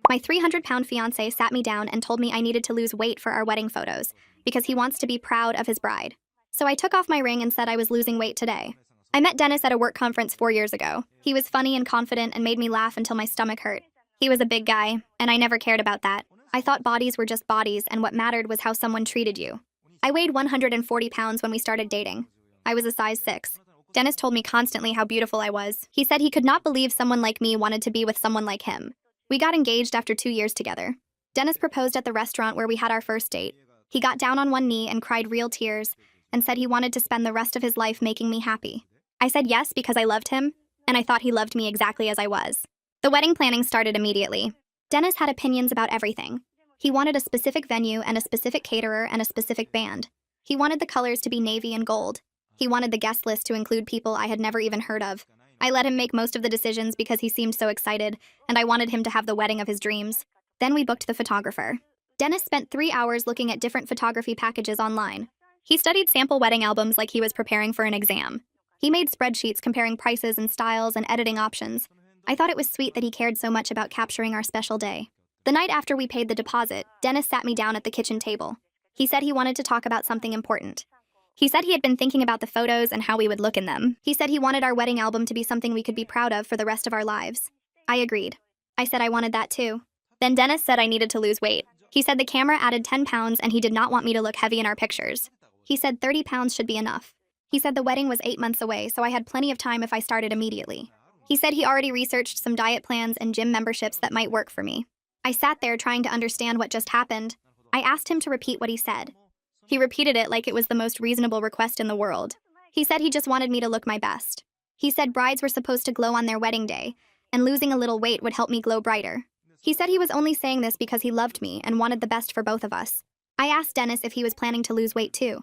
My 300-pound fiancé sat me down and told me I needed to lose weight for our wedding photos because he wants to be proud of his bride. So I took off my ring and said I was losing weight today. I met Dennis at a work conference 4 years ago. He was funny and confident and made me laugh until my stomach hurt. He was a big guy, and I never cared about that. I thought bodies were just bodies, and what mattered was how someone treated you. I weighed 140 pounds when we started dating. I was a size 6. Dennis told me constantly how beautiful I was. He said he could not believe someone like me wanted to be with someone like him. We got engaged after 2 years together. Dennis proposed at the restaurant where we had our first date. He got down on one knee and cried real tears and said he wanted to spend the rest of his life making me happy. I said yes because I loved him, and I thought he loved me exactly as I was. The wedding planning started immediately. Dennis had opinions about everything. He wanted a specific venue and a specific caterer and a specific band. He wanted the colors to be navy and gold. He wanted the guest list to include people I had never even heard of. I let him make most of the decisions because he seemed so excited, and I wanted him to have the wedding of his dreams. Then we booked the photographer. Dennis spent 3 hours looking at different photography packages online. He studied sample wedding albums like he was preparing for an exam. He made spreadsheets comparing prices and styles and editing options. I thought it was sweet that he cared so much about capturing our special day. The night after we paid the deposit, Dennis sat me down at the kitchen table. He said he wanted to talk about something important. He said he had been thinking about the photos and how we would look in them. He said he wanted our wedding album to be something we could be proud of for the rest of our lives. I agreed. I said I wanted that too. Then Dennis said I needed to lose weight. He said the camera added 10 pounds and he did not want me to look heavy in our pictures. He said 30 pounds should be enough. He said the wedding was 8 months away, so I had plenty of time if I started immediately. He said he already researched some diet plans and gym memberships that might work for me. I sat there trying to understand what just happened. I asked him to repeat what he said. He repeated it like it was the most reasonable request in the world. He said he just wanted me to look my best. He said brides were supposed to glow on their wedding day, and losing a little weight would help me glow brighter. He said he was only saying this because he loved me and wanted the best for both of us. I asked Dennis if he was planning to lose weight too.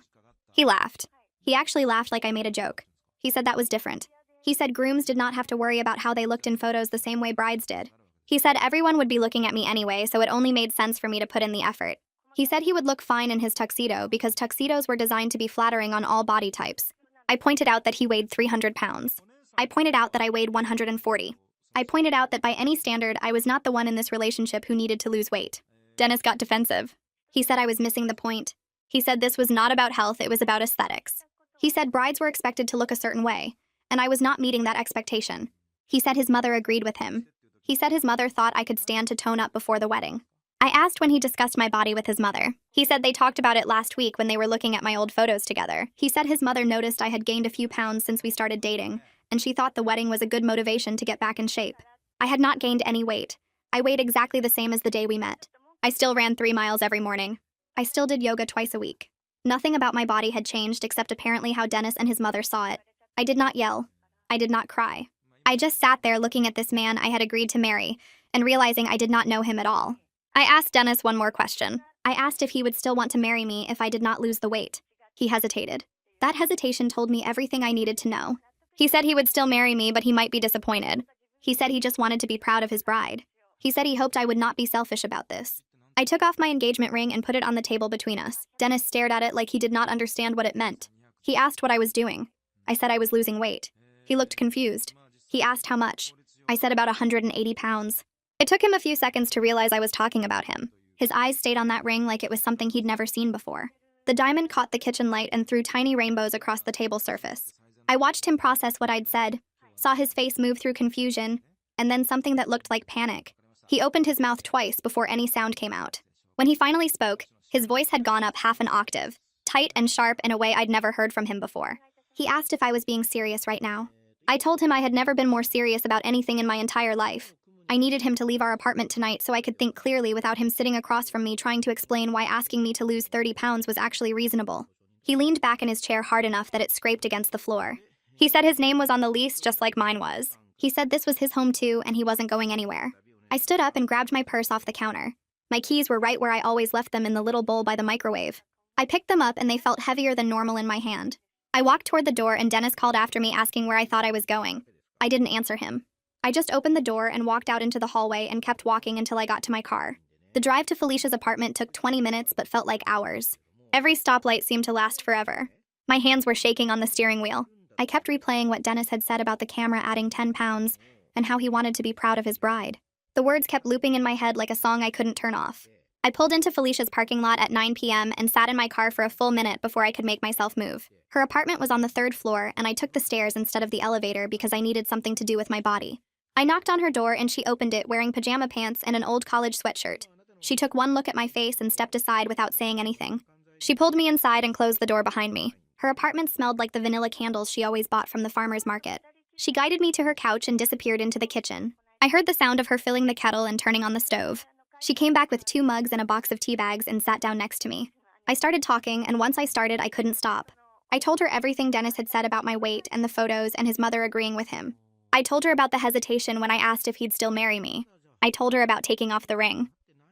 He laughed. He actually laughed like I made a joke. He said that was different. He said grooms did not have to worry about how they looked in photos the same way brides did. He said everyone would be looking at me anyway, so it only made sense for me to put in the effort. He said he would look fine in his tuxedo because tuxedos were designed to be flattering on all body types. I pointed out that he weighed 300 pounds. I pointed out that I weighed 140. I pointed out that by any standard, I was not the one in this relationship who needed to lose weight. Dennis got defensive. He said I was missing the point. He said this was not about health, it was about aesthetics. He said brides were expected to look a certain way, and I was not meeting that expectation. He said his mother agreed with him. He said his mother thought I could stand to tone up before the wedding. I asked when he discussed my body with his mother. He said they talked about it last week when they were looking at my old photos together. He said his mother noticed I had gained a few pounds since we started dating, and she thought the wedding was a good motivation to get back in shape. I had not gained any weight. I weighed exactly the same as the day we met. I still ran 3 miles every morning. I still did yoga twice a week. Nothing about my body had changed except apparently how Dennis and his mother saw it. I did not yell. I did not cry. I just sat there looking at this man I had agreed to marry and realizing I did not know him at all. I asked Dennis one more question. I asked if he would still want to marry me if I did not lose the weight. He hesitated. That hesitation told me everything I needed to know. He said he would still marry me, but he might be disappointed. He said he just wanted to be proud of his bride. He said he hoped I would not be selfish about this. I took off my engagement ring and put it on the table between us. Dennis stared at it like he did not understand what it meant. He asked what I was doing. I said I was losing weight. He looked confused. He asked how much. I said about 180 pounds. It took him a few seconds to realize I was talking about him. His eyes stayed on that ring like it was something he'd never seen before. The diamond caught the kitchen light and threw tiny rainbows across the table surface. I watched him process what I'd said, saw his face move through confusion, and then something that looked like panic. He opened his mouth twice before any sound came out. When he finally spoke, his voice had gone up half an octave, tight and sharp in a way I'd never heard from him before. He asked if I was being serious right now. I told him I had never been more serious about anything in my entire life. I needed him to leave our apartment tonight so I could think clearly without him sitting across from me trying to explain why asking me to lose 30 pounds was actually reasonable. He leaned back in his chair hard enough that it scraped against the floor. He said his name was on the lease just like mine was. He said this was his home too and he wasn't going anywhere. I stood up and grabbed my purse off the counter. My keys were right where I always left them in the little bowl by the microwave. I picked them up and they felt heavier than normal in my hand. I walked toward the door and Dennis called after me asking where I thought I was going. I didn't answer him. I just opened the door and walked out into the hallway and kept walking until I got to my car. The drive to Felicia's apartment took 20 minutes but felt like hours. Every stoplight seemed to last forever. My hands were shaking on the steering wheel. I kept replaying what Dennis had said about the camera adding 10 pounds and how he wanted to be proud of his bride. The words kept looping in my head like a song I couldn't turn off. I pulled into Felicia's parking lot at 9 p.m. and sat in my car for a full minute before I could make myself move. Her apartment was on the 3rd floor, and I took the stairs instead of the elevator because I needed something to do with my body. I knocked on her door and she opened it wearing pajama pants and an old college sweatshirt. She took one look at my face and stepped aside without saying anything. She pulled me inside and closed the door behind me. Her apartment smelled like the vanilla candles she always bought from the farmer's market. She guided me to her couch and disappeared into the kitchen. I heard the sound of her filling the kettle and turning on the stove. She came back with 2 mugs and a box of tea bags and sat down next to me. I started talking, and once I started, I couldn't stop. I told her everything Dennis had said about my weight and the photos and his mother agreeing with him. I told her about the hesitation when I asked if he'd still marry me. I told her about taking off the ring.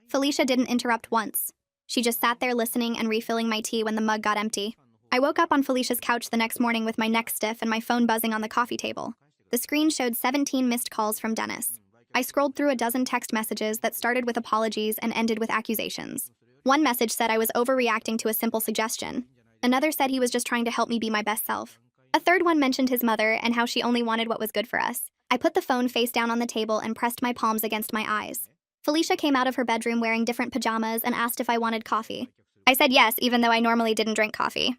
Felicia didn't interrupt once. She just sat there listening and refilling my tea when the mug got empty. I woke up on Felicia's couch the next morning with my neck stiff and my phone buzzing on the coffee table. The screen showed 17 missed calls from Dennis. I scrolled through a dozen text messages that started with apologies and ended with accusations. One message said I was overreacting to a simple suggestion. Another said he was just trying to help me be my best self. A third one mentioned his mother and how she only wanted what was good for us. I put the phone face down on the table and pressed my palms against my eyes. Felicia came out of her bedroom wearing different pajamas and asked if I wanted coffee. I said yes, even though I normally didn't drink coffee.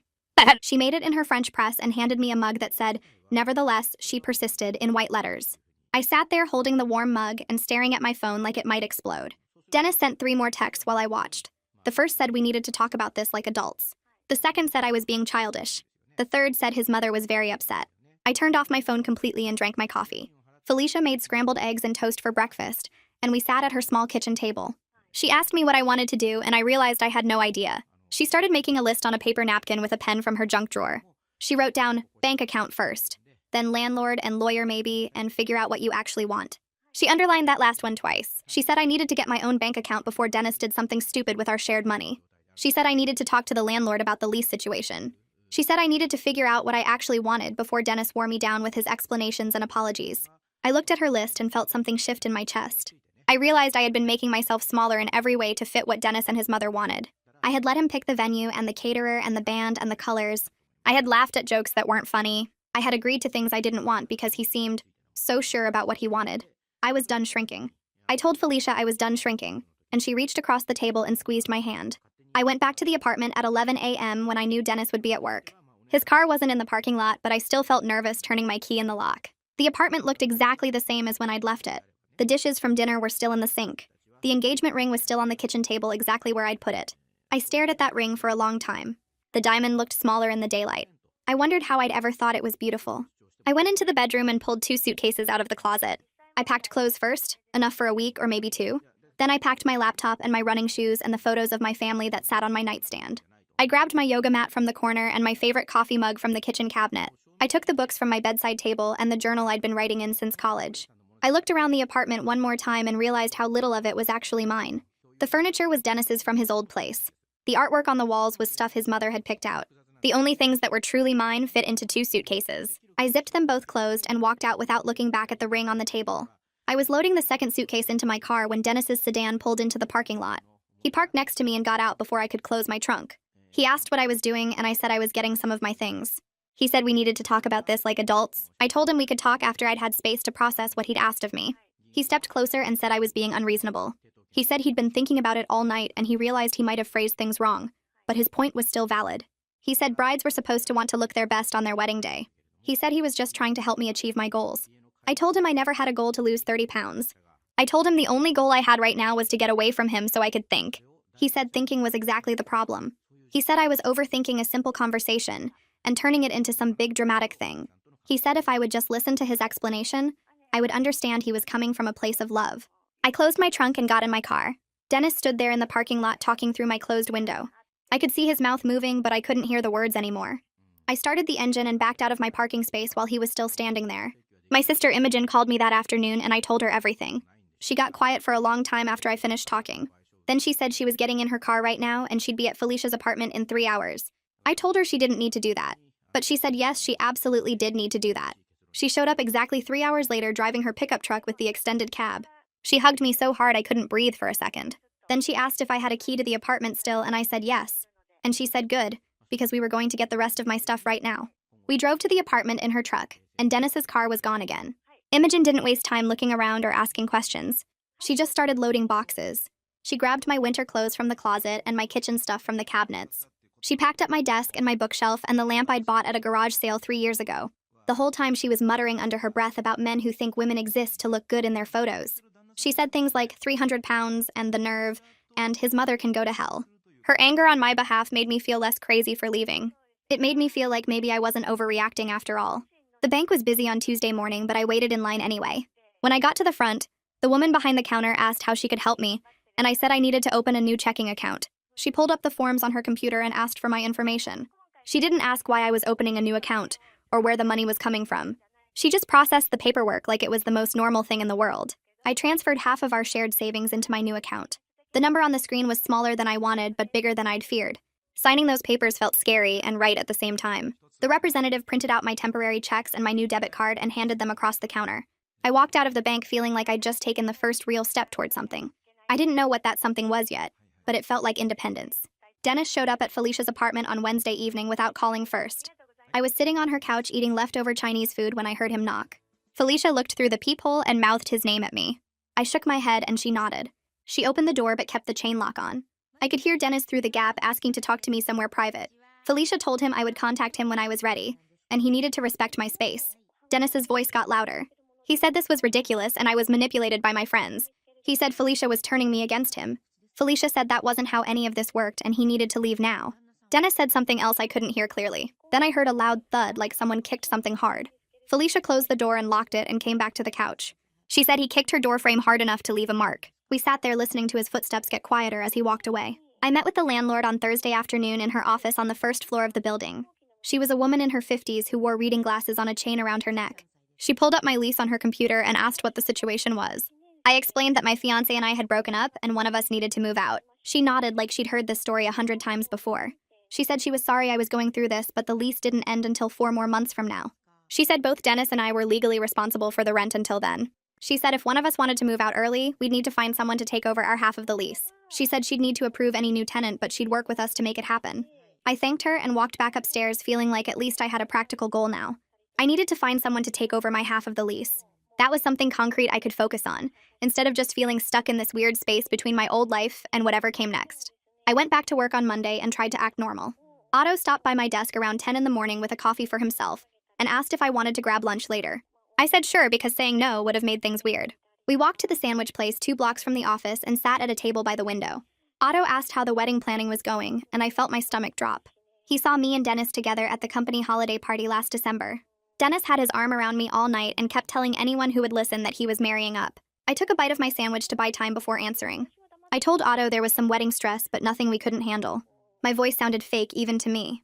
She made it in her French press and handed me a mug that said, "Nevertheless, she persisted," in white letters. I sat there holding the warm mug and staring at my phone like it might explode. Dennis sent 3 more texts while I watched. The first said we needed to talk about this like adults. The second said I was being childish. The third said his mother was very upset. I turned off my phone completely and drank my coffee. Felicia made scrambled eggs and toast for breakfast, and we sat at her small kitchen table. She asked me what I wanted to do, and I realized I had no idea. She started making a list on a paper napkin with a pen from her junk drawer. She wrote down, bank account first, then landlord and lawyer maybe, and figure out what you actually want. She underlined that last one twice. She said I needed to get my own bank account before Dennis did something stupid with our shared money. She said I needed to talk to the landlord about the lease situation. She said I needed to figure out what I actually wanted before Dennis wore me down with his explanations and apologies. I looked at her list and felt something shift in my chest. I realized I had been making myself smaller in every way to fit what Dennis and his mother wanted. I had let him pick the venue and the caterer and the band and the colors. I had laughed at jokes that weren't funny. I had agreed to things I didn't want because he seemed so sure about what he wanted. I was done shrinking. I told Felicia I was done shrinking, and she reached across the table and squeezed my hand. I went back to the apartment at 11 a.m. when I knew Dennis would be at work. His car wasn't in the parking lot, but I still felt nervous turning my key in the lock. The apartment looked exactly the same as when I'd left it. The dishes from dinner were still in the sink. The engagement ring was still on the kitchen table exactly where I'd put it. I stared at that ring for a long time. The diamond looked smaller in the daylight. I wondered how I'd ever thought it was beautiful. I went into the bedroom and pulled 2 suitcases out of the closet. I packed clothes first, enough for a week or maybe 2. Then I packed my laptop and my running shoes and the photos of my family that sat on my nightstand. I grabbed my yoga mat from the corner and my favorite coffee mug from the kitchen cabinet. I took the books from my bedside table and the journal I'd been writing in since college. I looked around the apartment one more time and realized how little of it was actually mine. The furniture was Dennis's from his old place. The artwork on the walls was stuff his mother had picked out. The only things that were truly mine fit into 2 suitcases. I zipped them both closed and walked out without looking back at the ring on the table. I was loading the second suitcase into my car when Dennis's sedan pulled into the parking lot. He parked next to me and got out before I could close my trunk. He asked what I was doing, and I said I was getting some of my things. He said we needed to talk about this like adults. I told him we could talk after I'd had space to process what he'd asked of me. He stepped closer and said I was being unreasonable. He said he'd been thinking about it all night and he realized he might have phrased things wrong, but his point was still valid. He said brides were supposed to want to look their best on their wedding day. He said he was just trying to help me achieve my goals. I told him I never had a goal to lose 30 pounds. I told him the only goal I had right now was to get away from him so I could think. He said thinking was exactly the problem. He said I was overthinking a simple conversation and turning it into some big dramatic thing. He said if I would just listen to his explanation, I would understand he was coming from a place of love. I closed my trunk and got in my car. Dennis stood there in the parking lot talking through my closed window. I could see his mouth moving, but I couldn't hear the words anymore. I started the engine and backed out of my parking space while he was still standing there. My sister Imogen called me that afternoon and I told her everything. She got quiet for a long time after I finished talking. Then she said she was getting in her car right now and she'd be at Felicia's apartment in 3 hours. I told her she didn't need to do that. But she said yes, she absolutely did need to do that. She showed up exactly 3 hours later driving her pickup truck with the extended cab. She hugged me so hard I couldn't breathe for a second. Then she asked if I had a key to the apartment still and I said yes. And she said good, because we were going to get the rest of my stuff right now. We drove to the apartment in her truck, and Dennis's car was gone again. Imogen didn't waste time looking around or asking questions. She just started loading boxes. She grabbed my winter clothes from the closet and my kitchen stuff from the cabinets. She packed up my desk and my bookshelf and the lamp I'd bought at a garage sale 3 years ago. The whole time she was muttering under her breath about men who think women exist to look good in their photos. She said things like 300 pounds and the nerve, and his mother can go to hell. Her anger on my behalf made me feel less crazy for leaving. It made me feel like maybe I wasn't overreacting after all. The bank was busy on Tuesday morning, but I waited in line anyway. When I got to the front, the woman behind the counter asked how she could help me, and I said I needed to open a new checking account. She pulled up the forms on her computer and asked for my information. She didn't ask why I was opening a new account, or where the money was coming from. She just processed the paperwork like it was the most normal thing in the world. I transferred half of our shared savings into my new account. The number on the screen was smaller than I wanted, but bigger than I'd feared. Signing those papers felt scary and right at the same time. The representative printed out my temporary checks and my new debit card and handed them across the counter. I walked out of the bank feeling like I'd just taken the first real step toward something. I didn't know what that something was yet, but it felt like independence. Dennis showed up at Felicia's apartment on Wednesday evening without calling first. I was sitting on her couch eating leftover Chinese food when I heard him knock. Felicia looked through the peephole and mouthed his name at me. I shook my head and she nodded. She opened the door but kept the chain lock on. I could hear Dennis through the gap asking to talk to me somewhere private. Felicia told him I would contact him when I was ready, and he needed to respect my space. Dennis's voice got louder. He said this was ridiculous and I was manipulated by my friends. He said Felicia was turning me against him. Felicia said that wasn't how any of this worked and he needed to leave now. Dennis said something else I couldn't hear clearly. Then I heard a loud thud like someone kicked something hard. Felicia closed the door and locked it and came back to the couch. She said he kicked her doorframe hard enough to leave a mark. We sat there listening to his footsteps get quieter as he walked away. I met with the landlord on Thursday afternoon in her office on the first floor of the building. She was a woman in her 50s who wore reading glasses on a chain around her neck. She pulled up my lease on her computer and asked what the situation was. I explained that my fiancé and I had broken up and one of us needed to move out. She nodded like she'd heard this story 100 times before. She said she was sorry I was going through this, but the lease didn't end until 4 more months from now. She said both Dennis and I were legally responsible for the rent until then. She said if one of us wanted to move out early, we'd need to find someone to take over our half of the lease. She said she'd need to approve any new tenant, but she'd work with us to make it happen. I thanked her and walked back upstairs feeling like at least I had a practical goal now. I needed to find someone to take over my half of the lease. That was something concrete I could focus on, instead of just feeling stuck in this weird space between my old life and whatever came next. I went back to work on Monday and tried to act normal. Otto stopped by my desk around 10 in the morning with a coffee for himself and asked if I wanted to grab lunch later. I said sure because saying no would have made things weird. We walked to the sandwich place 2 blocks from the office and sat at a table by the window. Otto asked how the wedding planning was going, and I felt my stomach drop. He saw me and Dennis together at the company holiday party last December. Dennis had his arm around me all night and kept telling anyone who would listen that he was marrying up. I took a bite of my sandwich to buy time before answering. I told Otto there was some wedding stress, but nothing we couldn't handle. My voice sounded fake even to me.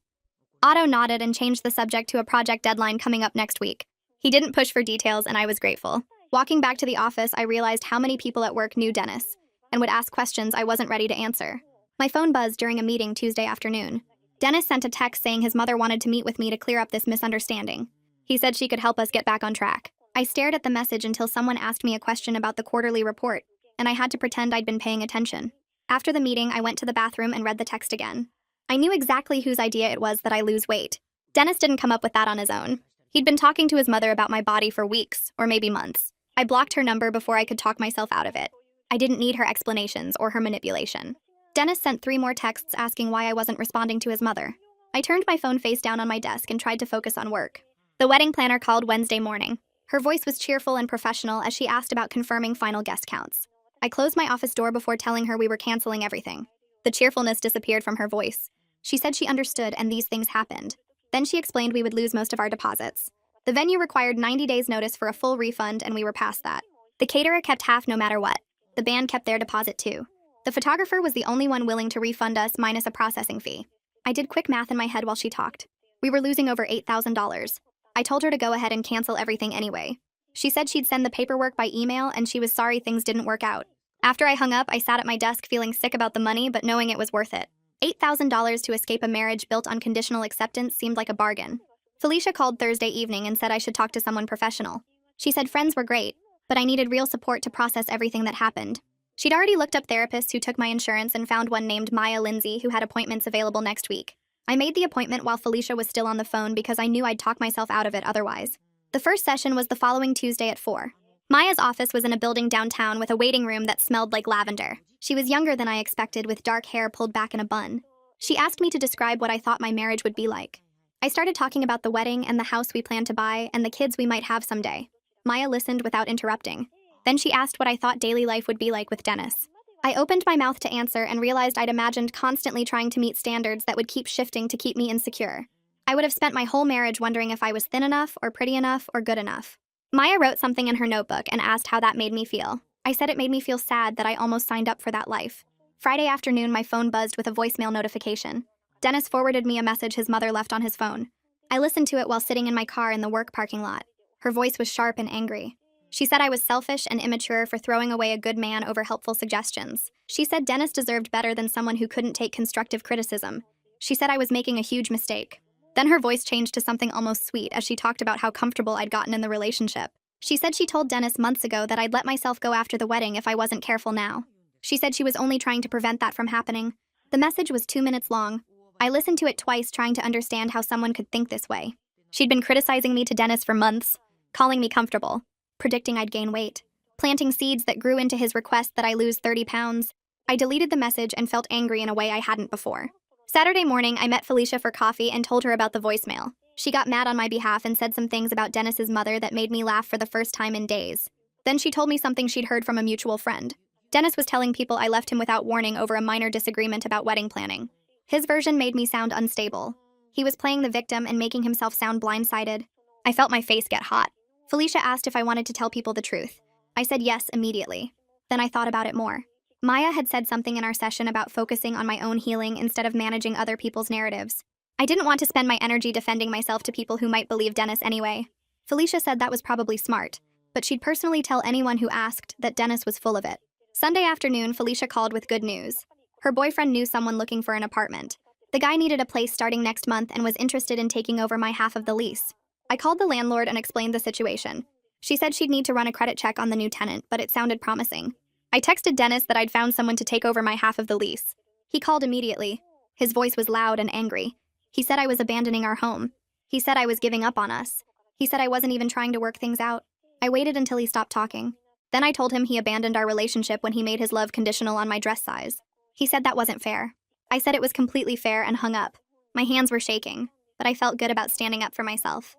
Otto nodded and changed the subject to a project deadline coming up next week. He didn't push for details, and I was grateful. Walking back to the office, I realized how many people at work knew Dennis and would ask questions I wasn't ready to answer. My phone buzzed during a meeting Tuesday afternoon. Dennis sent a text saying his mother wanted to meet with me to clear up this misunderstanding. He said she could help us get back on track. I stared at the message until someone asked me a question about the quarterly report, and I had to pretend I'd been paying attention. After the meeting, I went to the bathroom and read the text again. I knew exactly whose idea it was that I lose weight. Dennis didn't come up with that on his own. He'd been talking to his mother about my body for weeks, or maybe months. I blocked her number before I could talk myself out of it. I didn't need her explanations or her manipulation. Dennis sent 3 more texts asking why I wasn't responding to his mother. I turned my phone face down on my desk and tried to focus on work. The wedding planner called Wednesday morning. Her voice was cheerful and professional as she asked about confirming final guest counts. I closed my office door before telling her we were canceling everything. The cheerfulness disappeared from her voice. She said she understood and these things happened. Then she explained we would lose most of our deposits. The venue required 90 days notice for a full refund and we were past that. The caterer kept half no matter what. The band kept their deposit too. The photographer was the only one willing to refund us minus a processing fee. I did quick math in my head while she talked. We were losing over $8,000. I told her to go ahead and cancel everything anyway. She said she'd send the paperwork by email and she was sorry things didn't work out. After I hung up, I sat at my desk feeling sick about the money but knowing it was worth it. $8,000 to escape a marriage built on conditional acceptance seemed like a bargain. Felicia called Thursday evening and said I should talk to someone professional. She said friends were great, but I needed real support to process everything that happened. She'd already looked up therapists who took my insurance and found one named Maya Lindsay who had appointments available next week. I made the appointment while Felicia was still on the phone because I knew I'd talk myself out of it otherwise. The first session was the following Tuesday at 4. Maya's office was in a building downtown with a waiting room that smelled like lavender. She was younger than I expected, with dark hair pulled back in a bun. She asked me to describe what I thought my marriage would be like. I started talking about the wedding and the house we planned to buy and the kids we might have someday. Maya listened without interrupting. Then she asked what I thought daily life would be like with Dennis. I opened my mouth to answer and realized I'd imagined constantly trying to meet standards that would keep shifting to keep me insecure. I would have spent my whole marriage wondering if I was thin enough or pretty enough or good enough. Maya wrote something in her notebook and asked how that made me feel. I said it made me feel sad that I almost signed up for that life. Friday afternoon, my phone buzzed with a voicemail notification. Dennis forwarded me a message his mother left on his phone. I listened to it while sitting in my car in the work parking lot. Her voice was sharp and angry. She said I was selfish and immature for throwing away a good man over helpful suggestions. She said Dennis deserved better than someone who couldn't take constructive criticism. She said I was making a huge mistake. Then her voice changed to something almost sweet as she talked about how comfortable I'd gotten in the relationship. She said she told Dennis months ago that I'd let myself go after the wedding if I wasn't careful now. She said she was only trying to prevent that from happening. The message was 2 minutes long. I listened to it twice, trying to understand how someone could think this way. She'd been criticizing me to Dennis for months, calling me comfortable, predicting I'd gain weight, planting seeds that grew into his request that I lose 30 pounds. I deleted the message and felt angry in a way I hadn't before. Saturday morning, I met Felicia for coffee and told her about the voicemail. She got mad on my behalf and said some things about Dennis's mother that made me laugh for the first time in days. Then she told me something she'd heard from a mutual friend. Dennis was telling people I left him without warning over a minor disagreement about wedding planning. His version made me sound unstable. He was playing the victim and making himself sound blindsided. I felt my face get hot. Felicia asked if I wanted to tell people the truth. I said yes immediately. Then I thought about it more. Maya had said something in our session about focusing on my own healing instead of managing other people's narratives. I didn't want to spend my energy defending myself to people who might believe Dennis anyway. Felicia said that was probably smart, but she'd personally tell anyone who asked that Dennis was full of it. Sunday afternoon, Felicia called with good news. Her boyfriend knew someone looking for an apartment. The guy needed a place starting next month and was interested in taking over my half of the lease. I called the landlord and explained the situation. She said she'd need to run a credit check on the new tenant, but it sounded promising. I texted Dennis that I'd found someone to take over my half of the lease. He called immediately. His voice was loud and angry. He said I was abandoning our home. He said I was giving up on us. He said I wasn't even trying to work things out. I waited until he stopped talking. Then I told him he abandoned our relationship when he made his love conditional on my dress size. He said that wasn't fair. I said it was completely fair and hung up. My hands were shaking, but I felt good about standing up for myself.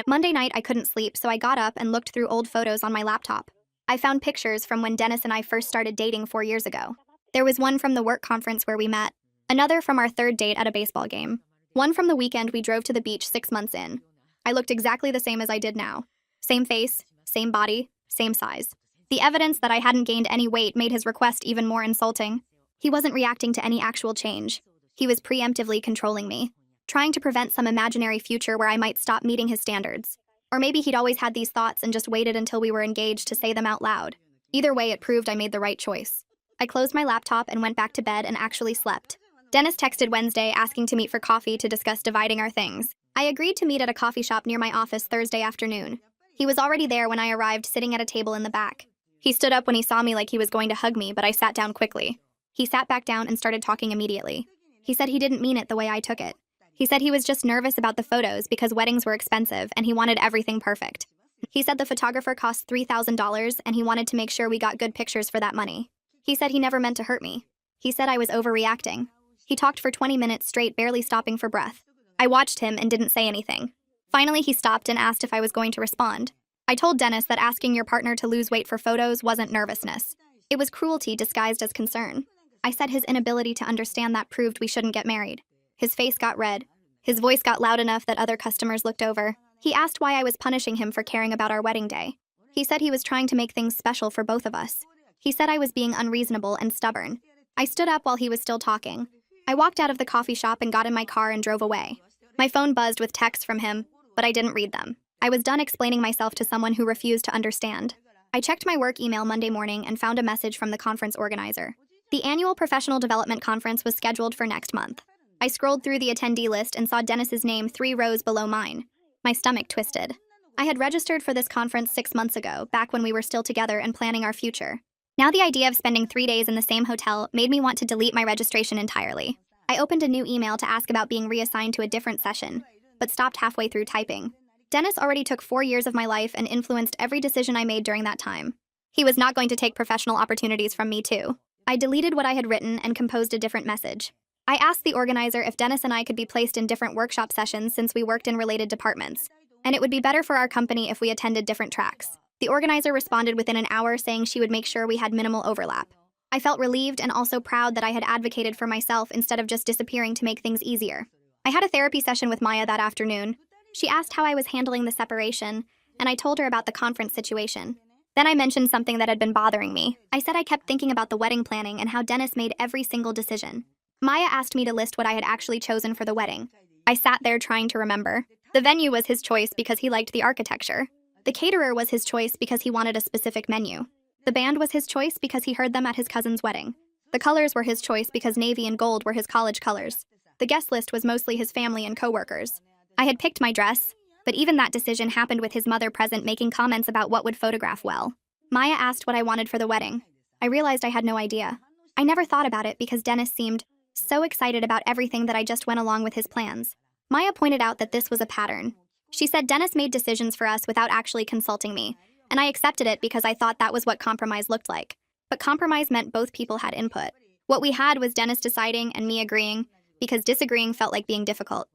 Monday night, I couldn't sleep, so I got up and looked through old photos on my laptop. I found pictures from when Dennis and I first started dating 4 years ago. There was one from the work conference where we met, another from our third date at a baseball game, one from the weekend we drove to the beach 6 months in. I looked exactly the same as I did now. Same face, same body, same size. The evidence that I hadn't gained any weight made his request even more insulting. He wasn't reacting to any actual change. He was preemptively controlling me, trying to prevent some imaginary future where I might stop meeting his standards. Or maybe he'd always had these thoughts and just waited until we were engaged to say them out loud. Either way, it proved I made the right choice. I closed my laptop and went back to bed and actually slept. Dennis texted Wednesday asking to meet for coffee to discuss dividing our things. I agreed to meet at a coffee shop near my office Thursday afternoon. He was already there when I arrived, sitting at a table in the back. He stood up when he saw me like he was going to hug me, but I sat down quickly. He sat back down and started talking immediately. He said he didn't mean it the way I took it. He said he was just nervous about the photos because weddings were expensive and he wanted everything perfect. He said the photographer cost $3,000 and he wanted to make sure we got good pictures for that money. He said he never meant to hurt me. He said I was overreacting. He talked for 20 minutes straight, barely stopping for breath. I watched him and didn't say anything. Finally, he stopped and asked if I was going to respond. I told Dennis that asking your partner to lose weight for photos wasn't nervousness. It was cruelty disguised as concern. I said his inability to understand that proved we shouldn't get married. His face got red. His voice got loud enough that other customers looked over. He asked why I was punishing him for caring about our wedding day. He said he was trying to make things special for both of us. He said I was being unreasonable and stubborn. I stood up while he was still talking. I walked out of the coffee shop and got in my car and drove away. My phone buzzed with texts from him, but I didn't read them. I was done explaining myself to someone who refused to understand. I checked my work email Monday morning and found a message from the conference organizer. The annual professional development conference was scheduled for next month. I scrolled through the attendee list and saw Dennis's name 3 rows below mine. My stomach twisted. I had registered for this conference 6 months ago, back when we were still together and planning our future. Now the idea of spending 3 days in the same hotel made me want to delete my registration entirely. I opened a new email to ask about being reassigned to a different session, but stopped halfway through typing. Dennis already took 4 years of my life and influenced every decision I made during that time. He was not going to take professional opportunities from me too. I deleted what I had written and composed a different message. I asked the organizer if Dennis and I could be placed in different workshop sessions since we worked in related departments, and it would be better for our company if we attended different tracks. The organizer responded within an hour saying she would make sure we had minimal overlap. I felt relieved and also proud that I had advocated for myself instead of just disappearing to make things easier. I had a therapy session with Maya that afternoon. She asked how I was handling the separation, and I told her about the conference situation. Then I mentioned something that had been bothering me. I said I kept thinking about the wedding planning and how Dennis made every single decision. Maya asked me to list what I had actually chosen for the wedding. I sat there trying to remember. The venue was his choice because he liked the architecture. The caterer was his choice because he wanted a specific menu. The band was his choice because he heard them at his cousin's wedding. The colors were his choice because navy and gold were his college colors. The guest list was mostly his family and coworkers. I had picked my dress, but even that decision happened with his mother present making comments about what would photograph well. Maya asked what I wanted for the wedding. I realized I had no idea. I never thought about it because Dennis seemed so excited about everything that I just went along with his plans. Maya pointed out that this was a pattern. She said Dennis made decisions for us without actually consulting me, and I accepted it because I thought that was what compromise looked like. But compromise meant both people had input. What we had was Dennis deciding and me agreeing, because disagreeing felt like being difficult.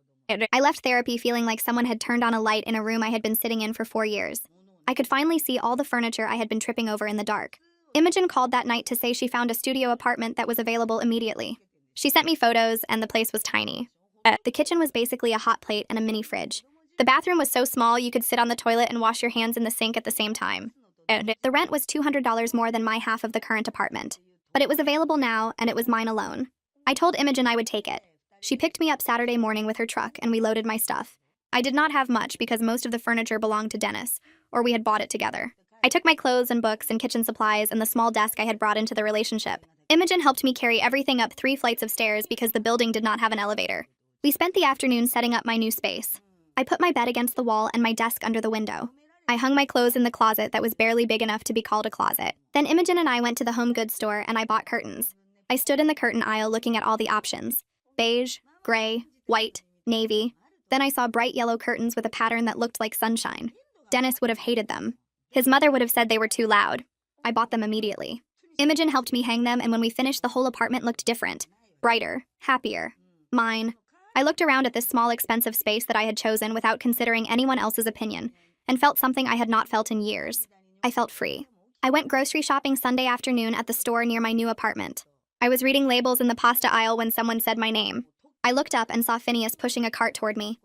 I left therapy feeling like someone had turned on a light in a room I had been sitting in for 4 years. I could finally see all the furniture I had been tripping over in the dark. Imogen called that night to say she found a studio apartment that was available immediately. She sent me photos, and the place was tiny. The kitchen was basically a hot plate and a mini fridge. The bathroom was so small you could sit on the toilet and wash your hands in the sink at the same time. The rent was $200 more than my half of the current apartment. But it was available now, and it was mine alone. I told Imogen I would take it. She picked me up Saturday morning with her truck, and we loaded my stuff. I did not have much because most of the furniture belonged to Dennis, or we had bought it together. I took my clothes and books and kitchen supplies and the small desk I had brought into the relationship. Imogen helped me carry everything up 3 flights of stairs because the building did not have an elevator. We spent the afternoon setting up my new space. I put my bed against the wall and my desk under the window. I hung my clothes in the closet that was barely big enough to be called a closet. Then Imogen and I went to the home goods store and I bought curtains. I stood in the curtain aisle looking at all the options. Beige, gray, white, navy. Then I saw bright yellow curtains with a pattern that looked like sunshine. Dennis would have hated them. His mother would have said they were too loud. I bought them immediately. Imogen helped me hang them, and when we finished, the whole apartment looked different. Brighter, happier. Mine. I looked around at this small, expensive space that I had chosen without considering anyone else's opinion, and felt something I had not felt in years. I felt free. I went grocery shopping Sunday afternoon at the store near my new apartment. I was reading labels in the pasta aisle when someone said my name. I looked up and saw Phineas pushing a cart toward me.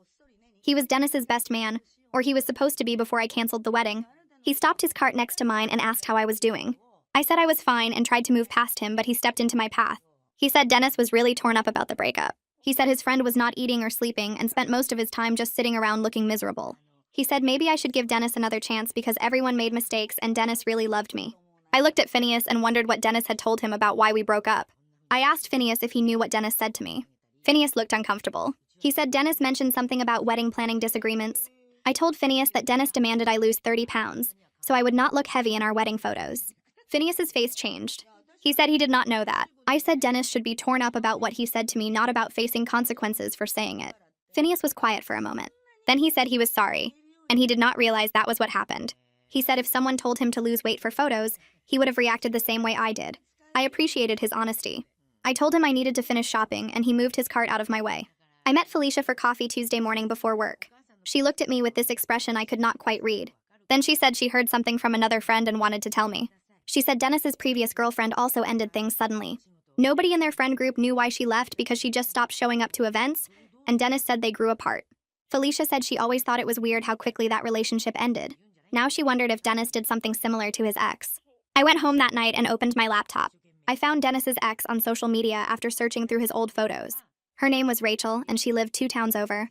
He was Dennis's best man, or he was supposed to be before I canceled the wedding. He stopped his cart next to mine and asked how I was doing. I said I was fine and tried to move past him, but he stepped into my path. He said Dennis was really torn up about the breakup. He said his friend was not eating or sleeping and spent most of his time just sitting around looking miserable. He said maybe I should give Dennis another chance because everyone made mistakes and Dennis really loved me. I looked at Phineas and wondered what Dennis had told him about why we broke up. I asked Phineas if he knew what Dennis said to me. Phineas looked uncomfortable. He said Dennis mentioned something about wedding planning disagreements. I told Phineas that Dennis demanded I lose 30 pounds, so I would not look heavy in our wedding photos. Phineas's face changed. He said he did not know that. I said Dennis should be torn up about what he said to me, not about facing consequences for saying it. Phineas was quiet for a moment. Then he said he was sorry, and he did not realize that was what happened. He said if someone told him to lose weight for photos, he would have reacted the same way I did. I appreciated his honesty. I told him I needed to finish shopping, and he moved his cart out of my way. I met Felicia for coffee Tuesday morning before work. She looked at me with this expression I could not quite read. Then she said she heard something from another friend and wanted to tell me. She said Dennis's previous girlfriend also ended things suddenly. Nobody in their friend group knew why she left because she just stopped showing up to events, and Dennis said they grew apart. Felicia said she always thought it was weird how quickly that relationship ended. Now she wondered if Dennis did something similar to his ex. I went home that night and opened my laptop. I found Dennis's ex on social media after searching through his old photos. Her name was Rachel, and she lived 2 towns over.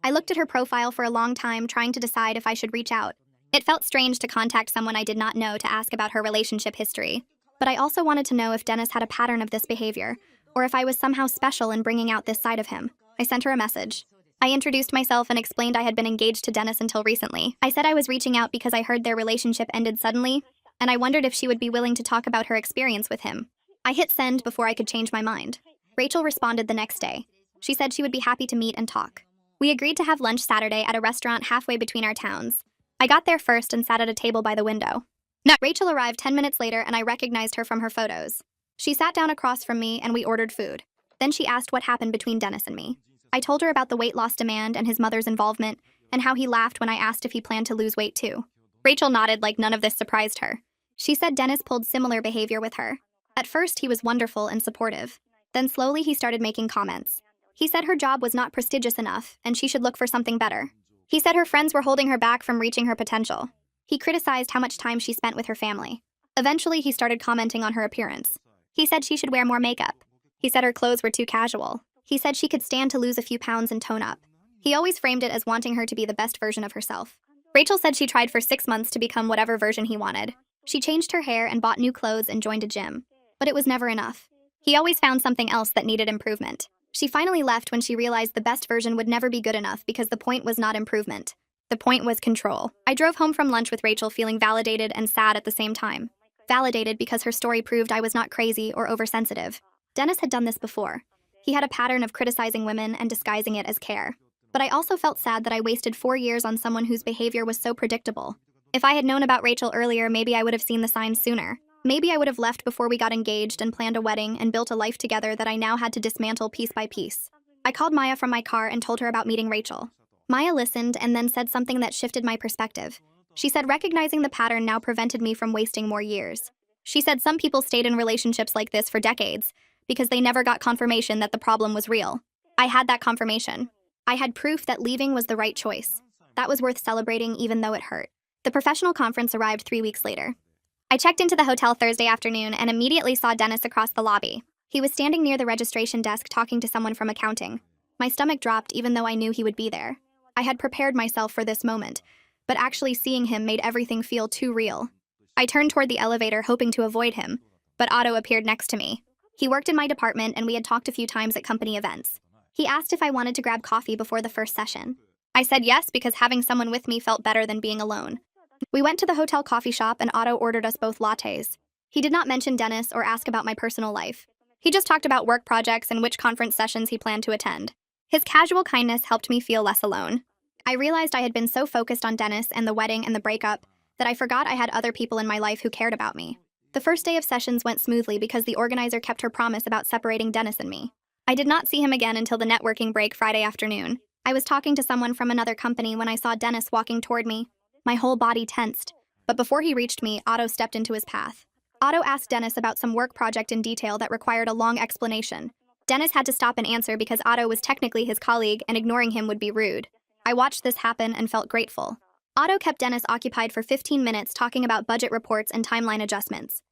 I looked at her profile for a long time, trying to decide if I should reach out. It felt strange to contact someone I did not know to ask about her relationship history. But I also wanted to know if Dennis had a pattern of this behavior, or if I was somehow special in bringing out this side of him. I sent her a message. I introduced myself and explained I had been engaged to Dennis until recently. I said I was reaching out because I heard their relationship ended suddenly, and I wondered if she would be willing to talk about her experience with him. I hit send before I could change my mind. Rachel responded the next day. She said she would be happy to meet and talk. We agreed to have lunch Saturday at a restaurant halfway between our towns. I got there first and sat at a table by the window. No, Rachel arrived 10 minutes later and I recognized her from her photos. She sat down across from me and we ordered food. Then she asked what happened between Dennis and me. I told her about the weight loss demand and his mother's involvement and how he laughed when I asked if he planned to lose weight too. Rachel nodded like none of this surprised her. She said Dennis pulled similar behavior with her. At first, he was wonderful and supportive. Then slowly he started making comments. He said her job was not prestigious enough and she should look for something better. He said her friends were holding her back from reaching her potential. He criticized how much time she spent with her family. Eventually, he started commenting on her appearance. He said she should wear more makeup. He said her clothes were too casual. He said she could stand to lose a few pounds and tone up. He always framed it as wanting her to be the best version of herself. Rachel said she tried for 6 months to become whatever version he wanted. She changed her hair and bought new clothes and joined a gym. But it was never enough. He always found something else that needed improvement. She finally left when she realized the best version would never be good enough because the point was not improvement. The point was control. I drove home from lunch with Rachel feeling validated and sad at the same time. Validated because her story proved I was not crazy or oversensitive. Dennis had done this before. He had a pattern of criticizing women and disguising it as care. But I also felt sad that I wasted 4 years on someone whose behavior was so predictable. If I had known about Rachel earlier, maybe I would have seen the signs sooner. Maybe I would have left before we got engaged and planned a wedding and built a life together that I now had to dismantle piece by piece. I called Maya from my car and told her about meeting Rachel. Maya listened and then said something that shifted my perspective. She said recognizing the pattern now prevented me from wasting more years. She said some people stayed in relationships like this for decades because they never got confirmation that the problem was real. I had that confirmation. I had proof that leaving was the right choice. That was worth celebrating even though it hurt. The professional conference arrived 3 weeks later. I checked into the hotel Thursday afternoon and immediately saw Dennis across the lobby. He was standing near the registration desk talking to someone from accounting. My stomach dropped even though I knew he would be there. I had prepared myself for this moment, but actually seeing him made everything feel too real. I turned toward the elevator hoping to avoid him, but Otto appeared next to me. He worked in my department and we had talked a few times at company events. He asked if I wanted to grab coffee before the first session. I said yes because having someone with me felt better than being alone. We went to the hotel coffee shop and Otto ordered us both lattes. He did not mention Dennis or ask about my personal life. He just talked about work projects and which conference sessions he planned to attend. His casual kindness helped me feel less alone. I realized I had been so focused on Dennis and the wedding and the breakup that I forgot I had other people in my life who cared about me. The first day of sessions went smoothly because the organizer kept her promise about separating Dennis and me. I did not see him again until the networking break Friday afternoon. I was talking to someone from another company when I saw Dennis walking toward me. My whole body tensed. But before he reached me, Otto stepped into his path. Otto asked Dennis about some work project in detail that required a long explanation. Dennis had to stop and answer because Otto was technically his colleague and ignoring him would be rude. I watched this happen and felt grateful. Otto kept Dennis occupied for 15 minutes talking about budget reports and timeline adjustments.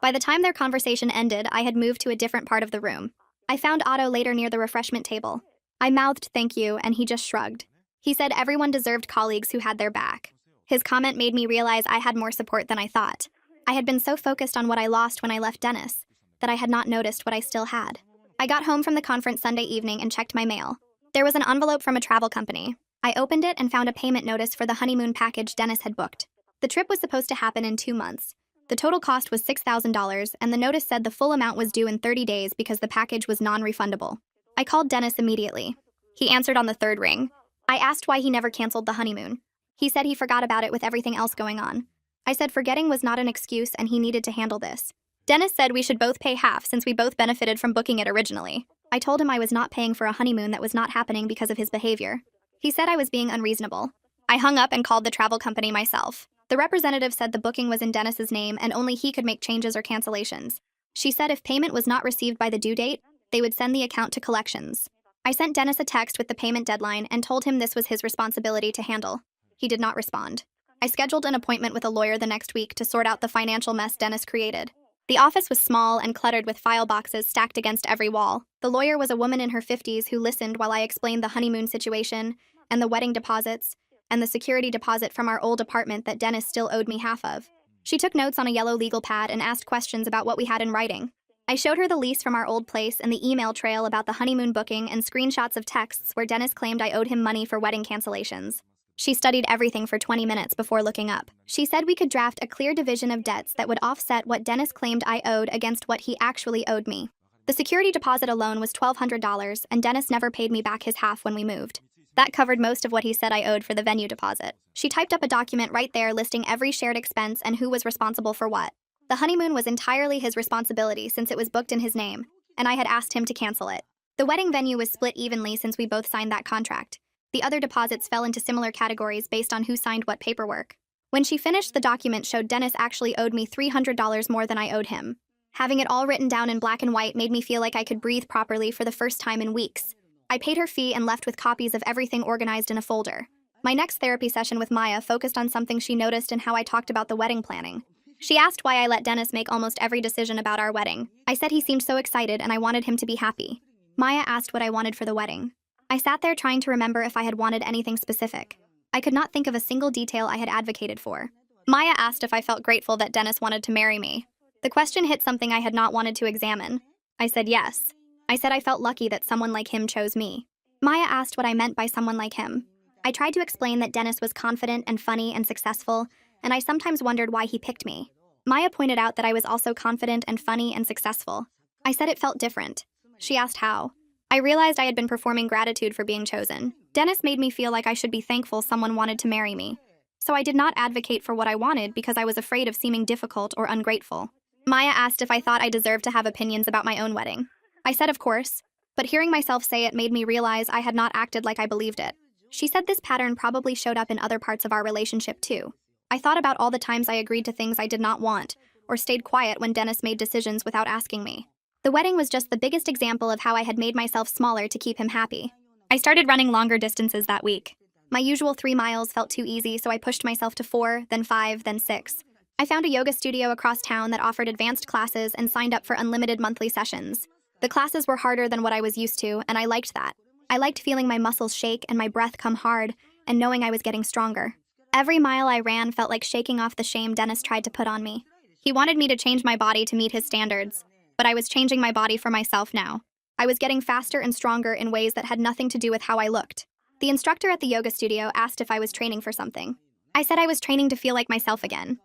By the time their conversation ended, I had moved to a different part of the room. I found Otto later near the refreshment table. I mouthed thank you and he just shrugged. He said everyone deserved colleagues who had their back. His comment made me realize I had more support than I thought. I had been so focused on what I lost when I left Dennis that I had not noticed what I still had. I got home from the conference Sunday evening and checked my mail. There was an envelope from a travel company. I opened it and found a payment notice for the honeymoon package Dennis had booked. The trip was supposed to happen in 2 months. The total cost was $6,000, and the notice said the full amount was due in 30 days because the package was non-refundable. I called Dennis immediately. He answered on the 3rd ring. I asked why he never canceled the honeymoon. He said he forgot about it with everything else going on. I said forgetting was not an excuse and he needed to handle this. Dennis said we should both pay half since we both benefited from booking it originally. I told him I was not paying for a honeymoon that was not happening because of his behavior. He said I was being unreasonable. I hung up and called the travel company myself. The representative said the booking was in Dennis's name and only he could make changes or cancellations. She said if payment was not received by the due date, they would send the account to collections. I sent Dennis a text with the payment deadline and told him this was his responsibility to handle. He did not respond. I scheduled an appointment with a lawyer the next week to sort out the financial mess Dennis created. The office was small and cluttered with file boxes stacked against every wall. The lawyer was a woman in her 50s who listened while I explained the honeymoon situation and the wedding deposits and the security deposit from our old apartment that Dennis still owed me half of. She took notes on a yellow legal pad and asked questions about what we had in writing. I showed her the lease from our old place and the email trail about the honeymoon booking and screenshots of texts where Dennis claimed I owed him money for wedding cancellations. She studied everything for 20 minutes before looking up. She said we could draft a clear division of debts that would offset what Dennis claimed I owed against what he actually owed me. The security deposit alone was $1,200, and Dennis never paid me back his half when we moved. That covered most of what he said I owed for the venue deposit. She typed up a document right there listing every shared expense and who was responsible for what. The honeymoon was entirely his responsibility since it was booked in his name, and I had asked him to cancel it. The wedding venue was split evenly since we both signed that contract. The other deposits fell into similar categories based on who signed what paperwork. When she finished, the document showed Dennis actually owed me $300 more than I owed him. Having it all written down in black and white made me feel like I could breathe properly for the first time in weeks. I paid her fee and left with copies of everything organized in a folder. My next therapy session with Maya focused on something she noticed and how I talked about the wedding planning. She asked why I let Dennis make almost every decision about our wedding. I said he seemed so excited and I wanted him to be happy. Maya asked what I wanted for the wedding. I sat there trying to remember if I had wanted anything specific. I could not think of a single detail I had advocated for. Maya asked if I felt grateful that Dennis wanted to marry me. The question hit something I had not wanted to examine. I said yes. I said I felt lucky that someone like him chose me. Maya asked what I meant by someone like him. I tried to explain that Dennis was confident and funny and successful, and I sometimes wondered why he picked me. Maya pointed out that I was also confident and funny and successful. I said it felt different. She asked how. I realized I had been performing gratitude for being chosen. Dennis made me feel like I should be thankful someone wanted to marry me. So I did not advocate for what I wanted because I was afraid of seeming difficult or ungrateful. Maya asked if I thought I deserved to have opinions about my own wedding. I said of course, but hearing myself say it made me realize I had not acted like I believed it. She said this pattern probably showed up in other parts of our relationship too. I thought about all the times I agreed to things I did not want, or stayed quiet when Dennis made decisions without asking me. The wedding was just the biggest example of how I had made myself smaller to keep him happy. I started running longer distances that week. My usual 3 miles felt too easy, so I pushed myself to 4, then 5, then 6. I found a yoga studio across town that offered advanced classes and signed up for unlimited monthly sessions. The classes were harder than what I was used to, and I liked that. I liked feeling my muscles shake and my breath come hard, and knowing I was getting stronger. Every mile I ran felt like shaking off the shame Dennis tried to put on me. He wanted me to change my body to meet his standards, but I was changing my body for myself now. I was getting faster and stronger in ways that had nothing to do with how I looked. The instructor at the yoga studio asked if I was training for something. I said I was training to feel like myself again.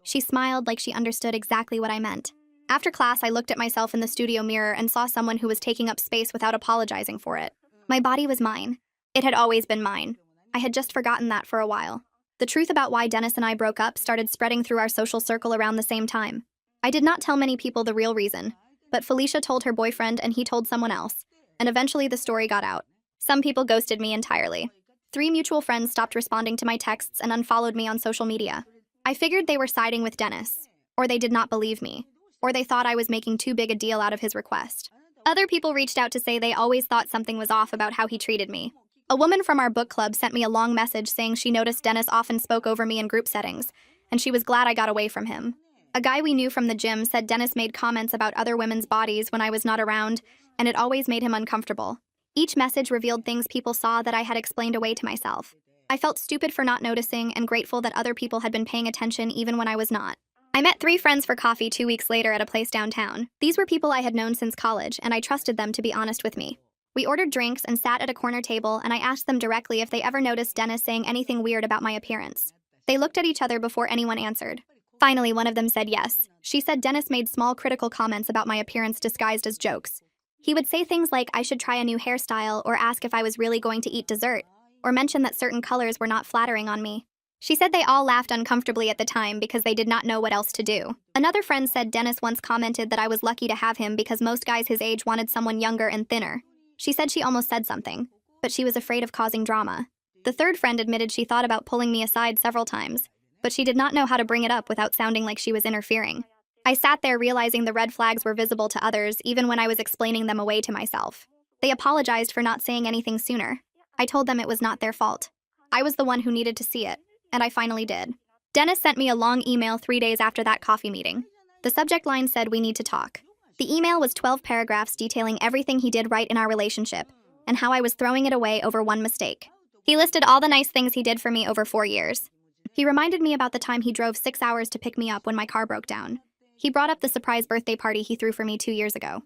She smiled like she understood exactly what I meant. After class, I looked at myself in the studio mirror and saw someone who was taking up space without apologizing for it. My body was mine. It had always been mine. I had just forgotten that for a while. The truth about why Dennis and I broke up started spreading through our social circle around the same time. I did not tell many people the real reason, but Felicia told her boyfriend and he told someone else, and eventually the story got out. Some people ghosted me entirely. 3 mutual friends stopped responding to my texts and unfollowed me on social media. I figured they were siding with Dennis, or they did not believe me, or they thought I was making too big a deal out of his request. Other people reached out to say they always thought something was off about how he treated me. A woman from our book club sent me a long message saying she noticed Dennis often spoke over me in group settings, and she was glad I got away from him. A guy we knew from the gym said Dennis made comments about other women's bodies when I was not around, and it always made him uncomfortable. Each message revealed things people saw that I had explained away to myself. I felt stupid for not noticing and grateful that other people had been paying attention even when I was not. I met 3 friends for coffee 2 weeks later at a place downtown. These were people I had known since college, and I trusted them to be honest with me. We ordered drinks and sat at a corner table, and I asked them directly if they ever noticed Dennis saying anything weird about my appearance. They looked at each other before anyone answered. Finally, one of them said yes. She said Dennis made small critical comments about my appearance disguised as jokes. He would say things like I should try a new hairstyle or ask if I was really going to eat dessert, or mention that certain colors were not flattering on me. She said they all laughed uncomfortably at the time because they did not know what else to do. Another friend said Dennis once commented that I was lucky to have him because most guys his age wanted someone younger and thinner. She said she almost said something, but she was afraid of causing drama. The third friend admitted she thought about pulling me aside several times, but she did not know how to bring it up without sounding like she was interfering. I sat there realizing the red flags were visible to others even when I was explaining them away to myself. They apologized for not saying anything sooner. I told them it was not their fault. I was the one who needed to see it, and I finally did. Dennis sent me a long email 3 days after that coffee meeting. The subject line said, "We need to talk." The email was 12 paragraphs detailing everything he did right in our relationship, and how I was throwing it away over one mistake. He listed all the nice things he did for me over 4 years. He reminded me about the time he drove 6 hours to pick me up when my car broke down. He brought up the surprise birthday party he threw for me 2 years ago.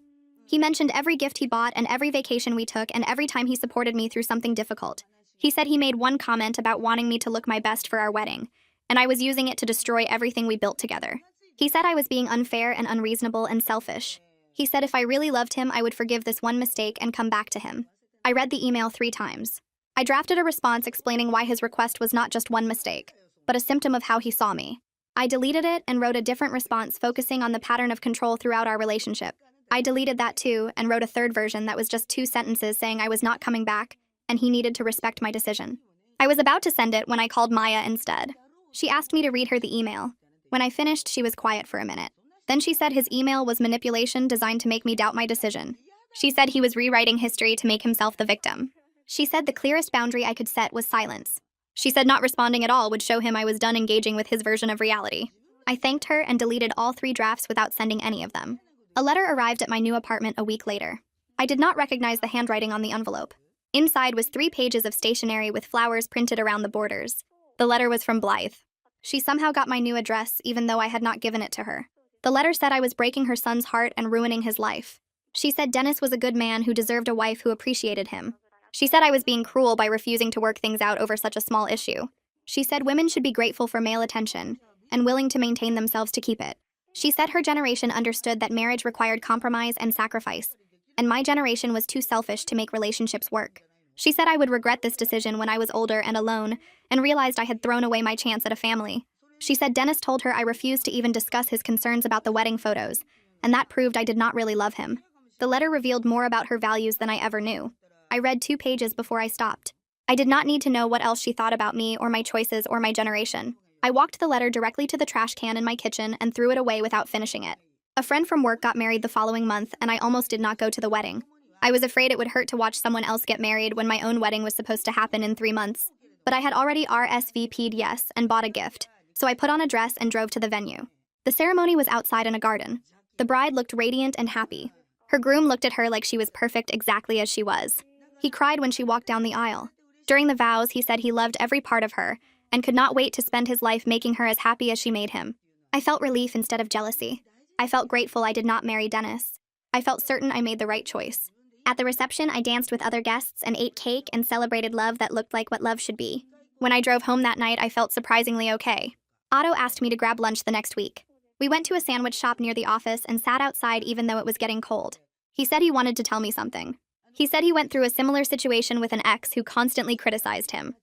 He mentioned every gift he bought and every vacation we took and every time he supported me through something difficult. He said he made one comment about wanting me to look my best for our wedding, and I was using it to destroy everything we built together. He said I was being unfair and unreasonable and selfish. He said if I really loved him, I would forgive this one mistake and come back to him. I read the email 3 times. I drafted a response explaining why his request was not just one mistake, but a symptom of how he saw me. I deleted it and wrote a different response focusing on the pattern of control throughout our relationship. I deleted that too and wrote a third version that was just 2 sentences saying I was not coming back and he needed to respect my decision. I was about to send it when I called Maya instead. She asked me to read her the email. When I finished, she was quiet for a minute. Then she said his email was manipulation designed to make me doubt my decision. She said he was rewriting history to make himself the victim. She said the clearest boundary I could set was silence. She said not responding at all would show him I was done engaging with his version of reality. I thanked her and deleted all 3 drafts without sending any of them. A letter arrived at my new apartment a week later. I did not recognize the handwriting on the envelope. Inside was 3 pages of stationery with flowers printed around the borders. The letter was from Blythe. She somehow got my new address even though I had not given it to her. The letter said I was breaking her son's heart and ruining his life. She said Dennis was a good man who deserved a wife who appreciated him. She said I was being cruel by refusing to work things out over such a small issue. She said women should be grateful for male attention and willing to maintain themselves to keep it. She said her generation understood that marriage required compromise and sacrifice, and my generation was too selfish to make relationships work. She said I would regret this decision when I was older and alone and realized I had thrown away my chance at a family. She said Dennis told her I refused to even discuss his concerns about the wedding photos, and that proved I did not really love him. The letter revealed more about her values than I ever knew. I read 2 pages before I stopped. I did not need to know what else she thought about me or my choices or my generation. I walked the letter directly to the trash can in my kitchen and threw it away without finishing it. A friend from work got married the following month, and I almost did not go to the wedding. I was afraid it would hurt to watch someone else get married when my own wedding was supposed to happen in 3 months. But I had already RSVP'd yes and bought a gift, so I put on a dress and drove to the venue. The ceremony was outside in a garden. The bride looked radiant and happy. Her groom looked at her like she was perfect exactly as she was. He cried when she walked down the aisle. During the vows, he said he loved every part of her and could not wait to spend his life making her as happy as she made him. I felt relief instead of jealousy. I felt grateful I did not marry Dennis. I felt certain I made the right choice. At the reception, I danced with other guests and ate cake and celebrated love that looked like what love should be. When I drove home that night, I felt surprisingly okay. Otto asked me to grab lunch the next week. We went to a sandwich shop near the office and sat outside even though it was getting cold. He said he wanted to tell me something. He said he went through a similar situation with an ex who constantly criticized him.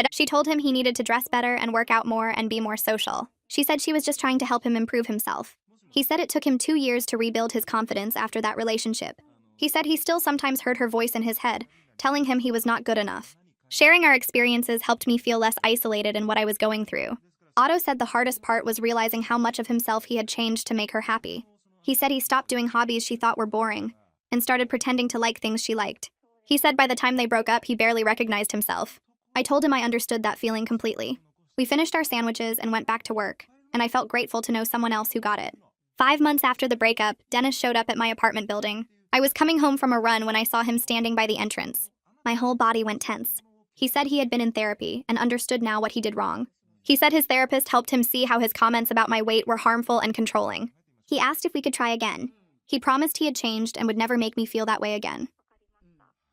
She told him he needed to dress better and work out more and be more social. She said she was just trying to help him improve himself. He said it took him 2 years to rebuild his confidence after that relationship. He said he still sometimes heard her voice in his head, telling him he was not good enough. Sharing our experiences helped me feel less isolated in what I was going through. Otto said the hardest part was realizing how much of himself he had changed to make her happy. He said he stopped doing hobbies she thought were boring and started pretending to like things she liked. He said by the time they broke up, he barely recognized himself. I told him I understood that feeling completely. We finished our sandwiches and went back to work, and I felt grateful to know someone else who got it. 5 months after the breakup, Dennis showed up at my apartment building. I was coming home from a run when I saw him standing by the entrance. My whole body went tense. He said he had been in therapy and understood now what he did wrong. He said his therapist helped him see how his comments about my weight were harmful and controlling. He asked if we could try again. He promised he had changed and would never make me feel that way again.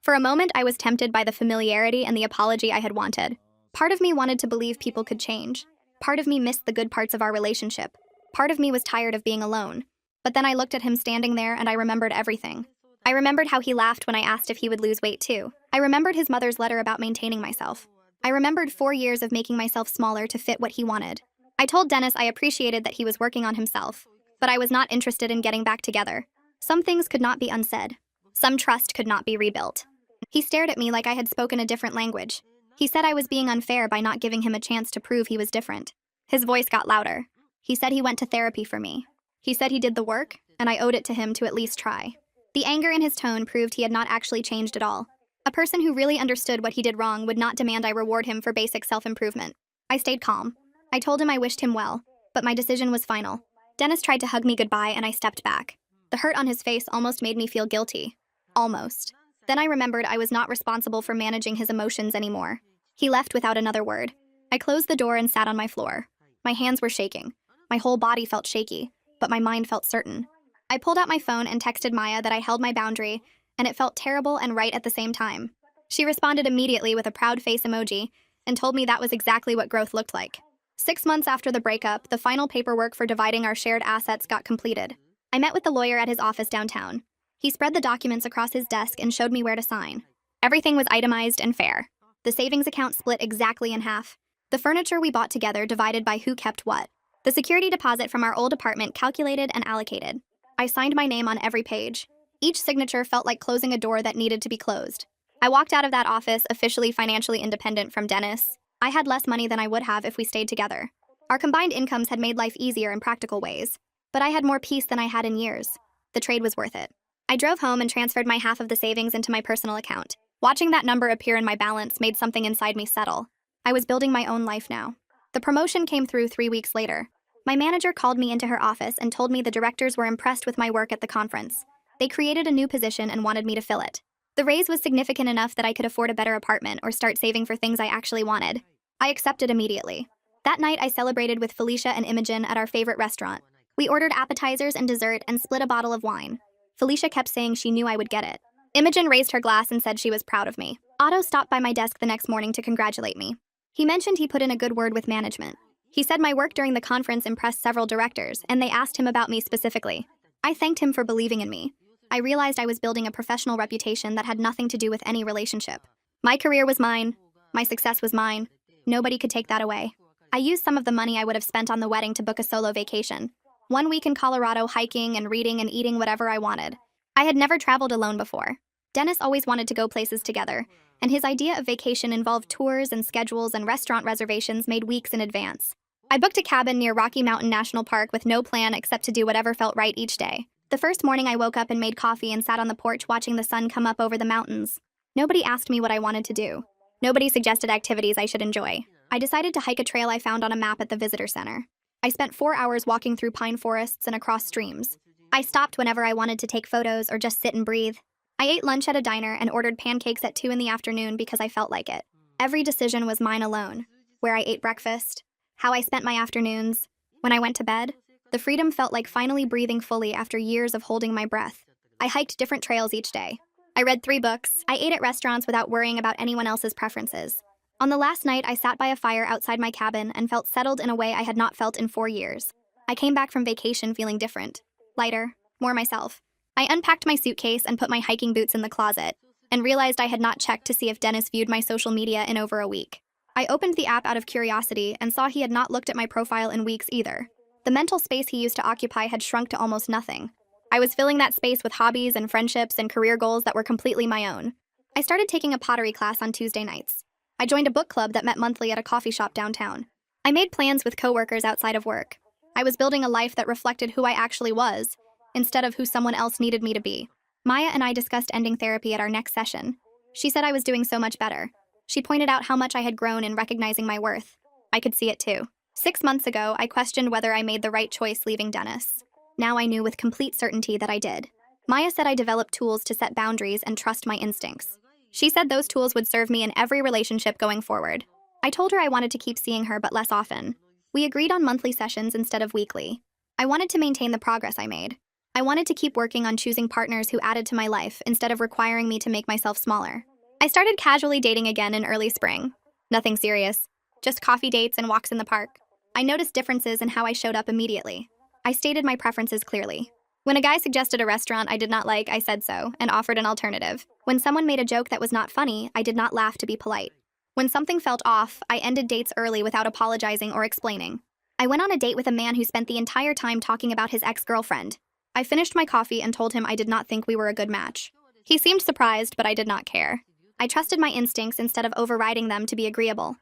For a moment, I was tempted by the familiarity and the apology I had wanted. Part of me wanted to believe people could change. Part of me missed the good parts of our relationship. Part of me was tired of being alone. But then I looked at him standing there and I remembered everything. I remembered how he laughed when I asked if he would lose weight too. I remembered his mother's letter about maintaining myself. I remembered 4 years of making myself smaller to fit what he wanted. I told Dennis I appreciated that he was working on himself, but I was not interested in getting back together. Some things could not be unsaid. Some trust could not be rebuilt. He stared at me like I had spoken a different language. He said I was being unfair by not giving him a chance to prove he was different. His voice got louder. He said he went to therapy for me. He said he did the work, and I owed it to him to at least try. The anger in his tone proved he had not actually changed at all. A person who really understood what he did wrong would not demand I reward him for basic self-improvement. I stayed calm. I told him I wished him well, but my decision was final. Dennis tried to hug me goodbye and I stepped back. The hurt on his face almost made me feel guilty. Almost. Then I remembered I was not responsible for managing his emotions anymore. He left without another word. I closed the door and sat on my floor. My hands were shaking. My whole body felt shaky, but my mind felt certain. I pulled out my phone and texted Maya that I held my boundary, and it felt terrible and right at the same time. She responded immediately with a proud face emoji and told me that was exactly what growth looked like. 6 months after the breakup, the final paperwork for dividing our shared assets got completed. I met with the lawyer at his office downtown. He spread the documents across his desk and showed me where to sign. Everything was itemized and fair. The savings account split exactly in half. The furniture we bought together divided by who kept what. The security deposit from our old apartment calculated and allocated. I signed my name on every page. Each signature felt like closing a door that needed to be closed. I walked out of that office officially financially independent from Dennis. I had less money than I would have if we stayed together. Our combined incomes had made life easier in practical ways, but I had more peace than I had in years. The trade was worth it. I drove home and transferred my half of the savings into my personal account. Watching that number appear in my balance made something inside me settle. I was building my own life now. The promotion came through 3 weeks later. My manager called me into her office and told me the directors were impressed with my work at the conference. They created a new position and wanted me to fill it. The raise was significant enough that I could afford a better apartment or start saving for things I actually wanted. I accepted immediately. That night, I celebrated with Felicia and Imogen at our favorite restaurant. We ordered appetizers and dessert and split a bottle of wine. Felicia kept saying she knew I would get it. Imogen raised her glass and said she was proud of me. Otto stopped by my desk the next morning to congratulate me. He mentioned he put in a good word with management. He said my work during the conference impressed several directors, and they asked him about me specifically. I thanked him for believing in me. I realized I was building a professional reputation that had nothing to do with any relationship. My career was mine. My success was mine. Nobody could take that away. I used some of the money I would have spent on the wedding to book a solo vacation. 1 week in Colorado hiking and reading and eating whatever I wanted. I had never traveled alone before. Dennis always wanted to go places together, and his idea of vacation involved tours and schedules and restaurant reservations made weeks in advance. I booked a cabin near Rocky Mountain National Park with no plan except to do whatever felt right each day. The first morning I woke up and made coffee and sat on the porch watching the sun come up over the mountains. Nobody asked me what I wanted to do. Nobody suggested activities I should enjoy. I decided to hike a trail I found on a map at the visitor center. I spent 4 hours walking through pine forests and across streams. I stopped whenever I wanted to take photos or just sit and breathe. I ate lunch at a diner and ordered pancakes at 2 in the afternoon because I felt like it. Every decision was mine alone. Where I ate breakfast, how I spent my afternoons, when I went to bed. The freedom felt like finally breathing fully after years of holding my breath. I hiked different trails each day. I read 3 books. I ate at restaurants without worrying about anyone else's preferences. On the last night, I sat by a fire outside my cabin and felt settled in a way I had not felt in 4 years. I came back from vacation feeling different, lighter, more myself. I unpacked my suitcase and put my hiking boots in the closet, and realized I had not checked to see if Dennis viewed my social media in over a week. I opened the app out of curiosity and saw he had not looked at my profile in weeks either. The mental space he used to occupy had shrunk to almost nothing. I was filling that space with hobbies and friendships and career goals that were completely my own. I started taking a pottery class on Tuesday nights. I joined a book club that met monthly at a coffee shop downtown. I made plans with coworkers outside of work. I was building a life that reflected who I actually was, instead of who someone else needed me to be. Maya and I discussed ending therapy at our next session. She said I was doing so much better. She pointed out how much I had grown in recognizing my worth. I could see it too. 6 months ago, I questioned whether I made the right choice leaving Dennis. Now I knew with complete certainty that I did. Maya said I developed tools to set boundaries and trust my instincts. She said those tools would serve me in every relationship going forward. I told her I wanted to keep seeing her but less often. We agreed on monthly sessions instead of weekly. I wanted to maintain the progress I made. I wanted to keep working on choosing partners who added to my life instead of requiring me to make myself smaller. I started casually dating again in early spring. Nothing serious, just coffee dates and walks in the park. I noticed differences in how I showed up immediately. I stated my preferences clearly. When a guy suggested a restaurant I did not like, I said so and offered an alternative. When someone made a joke that was not funny, I did not laugh to be polite. When something felt off, I ended dates early without apologizing or explaining. I went on a date with a man who spent the entire time talking about his ex-girlfriend. I finished my coffee and told him I did not think we were a good match. He seemed surprised, but I did not care. I trusted my instincts instead of overriding them to be agreeable.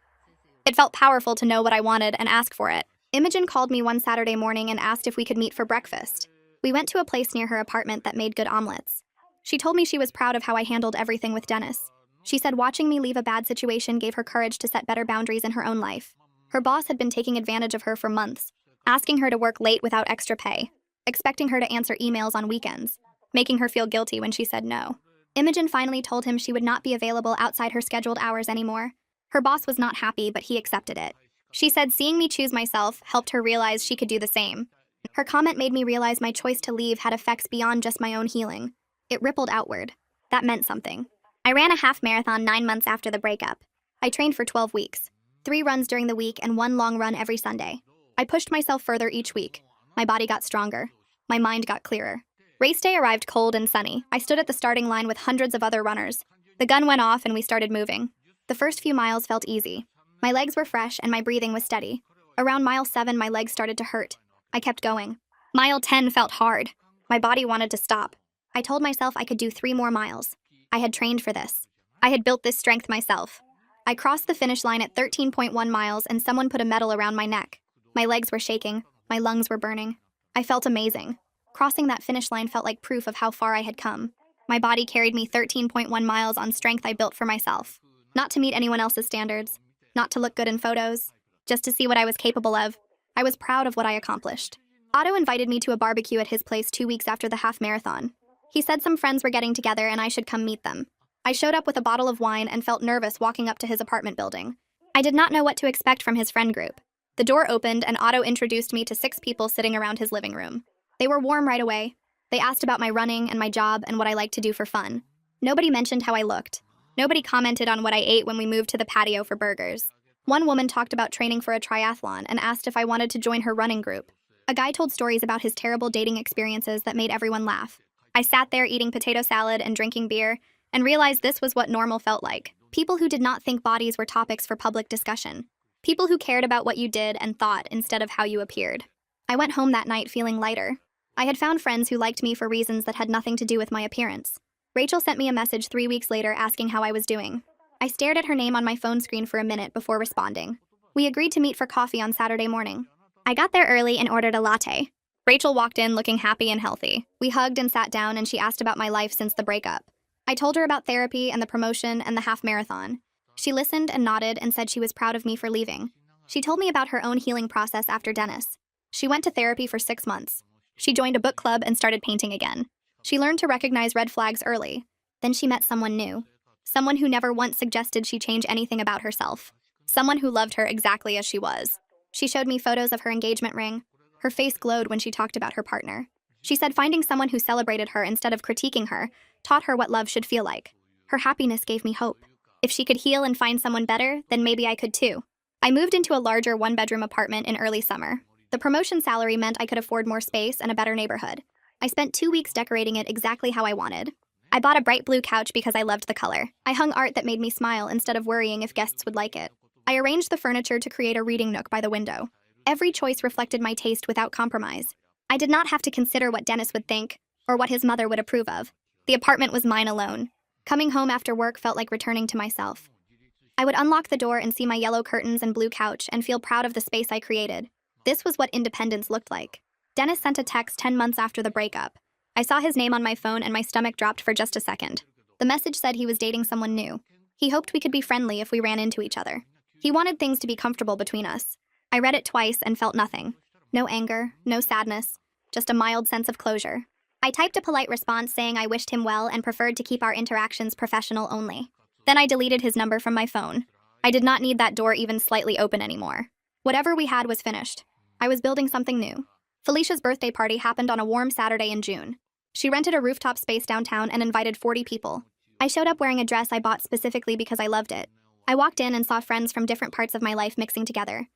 It felt powerful to know what I wanted and ask for it. Imogen called me one Saturday morning and asked if we could meet for breakfast. We went to a place near her apartment that made good omelets. She told me she was proud of how I handled everything with Dennis. She said watching me leave a bad situation gave her courage to set better boundaries in her own life. Her boss had been taking advantage of her for months, asking her to work late without extra pay, expecting her to answer emails on weekends, making her feel guilty when she said no. Imogen finally told him she would not be available outside her scheduled hours anymore. Her boss was not happy, but he accepted it. She said seeing me choose myself helped her realize she could do the same. Her comment made me realize my choice to leave had effects beyond just my own healing. It rippled outward. That meant something. I ran a half marathon 9 months after the breakup. I trained for 12 weeks, 3 runs during the week and 1 long run every Sunday. I pushed myself further each week. My body got stronger. My mind got clearer. Race day arrived cold and sunny. I stood at the starting line with hundreds of other runners. The gun went off and we started moving. The first few miles felt easy. My legs were fresh and my breathing was steady. Around mile 7, my legs started to hurt. I kept going. Mile 10 felt hard. My body wanted to stop. I told myself I could do 3 more miles. I had trained for this. I had built this strength myself. I crossed the finish line at 13.1 miles and someone put a medal around my neck. My legs were shaking. My lungs were burning. I felt amazing. Crossing that finish line felt like proof of how far I had come. My body carried me 13.1 miles on strength I built for myself. Not to meet anyone else's standards. Not to look good in photos. Just to see what I was capable of. I was proud of what I accomplished. Otto invited me to a barbecue at his place 2 weeks after the half marathon. He said some friends were getting together and I should come meet them. I showed up with a bottle of wine and felt nervous walking up to his apartment building. I did not know what to expect from his friend group. The door opened and Otto introduced me to 6 people sitting around his living room. They were warm right away. They asked about my running and my job and what I like to do for fun. Nobody mentioned how I looked. Nobody commented on what I ate when we moved to the patio for burgers. One woman talked about training for a triathlon and asked if I wanted to join her running group. A guy told stories about his terrible dating experiences that made everyone laugh. I sat there eating potato salad and drinking beer and realized this was what normal felt like. People who did not think bodies were topics for public discussion. People who cared about what you did and thought instead of how you appeared. I went home that night feeling lighter. I had found friends who liked me for reasons that had nothing to do with my appearance. Rachel sent me a message 3 weeks later asking how I was doing. I stared at her name on my phone screen for a minute before responding. We agreed to meet for coffee on Saturday morning. I got there early and ordered a latte. Rachel walked in looking happy and healthy. We hugged and sat down and she asked about my life since the breakup. I told her about therapy and the promotion and the half marathon. She listened and nodded and said she was proud of me for leaving. She told me about her own healing process after Dennis. She went to therapy for 6 months. She joined a book club and started painting again. She learned to recognize red flags early. Then she met someone new. Someone who never once suggested she change anything about herself. Someone who loved her exactly as she was. She showed me photos of her engagement ring. Her face glowed when she talked about her partner. She said finding someone who celebrated her instead of critiquing her taught her what love should feel like. Her happiness gave me hope. If she could heal and find someone better, then maybe I could too. I moved into a larger 1-bedroom apartment in early summer. The promotion salary meant I could afford more space and a better neighborhood. I spent 2 weeks decorating it exactly how I wanted. I bought a bright blue couch because I loved the color. I hung art that made me smile instead of worrying if guests would like it. I arranged the furniture to create a reading nook by the window. Every choice reflected my taste without compromise. I did not have to consider what Dennis would think or what his mother would approve of. The apartment was mine alone. Coming home after work felt like returning to myself. I would unlock the door and see my yellow curtains and blue couch and feel proud of the space I created. This was what independence looked like. Dennis sent a text 10 months after the breakup. I saw his name on my phone and my stomach dropped for just a second. The message said he was dating someone new. He hoped we could be friendly if we ran into each other. He wanted things to be comfortable between us. I read it twice and felt nothing. No anger, no sadness, just a mild sense of closure. I typed a polite response saying I wished him well and preferred to keep our interactions professional only. Then I deleted his number from my phone. I did not need that door even slightly open anymore. Whatever we had was finished. I was building something new. Felicia's birthday party happened on a warm Saturday in June. She rented a rooftop space downtown and invited 40 people. I showed up wearing a dress I bought specifically because I loved it. I walked in and saw friends from different parts of my life mixing together.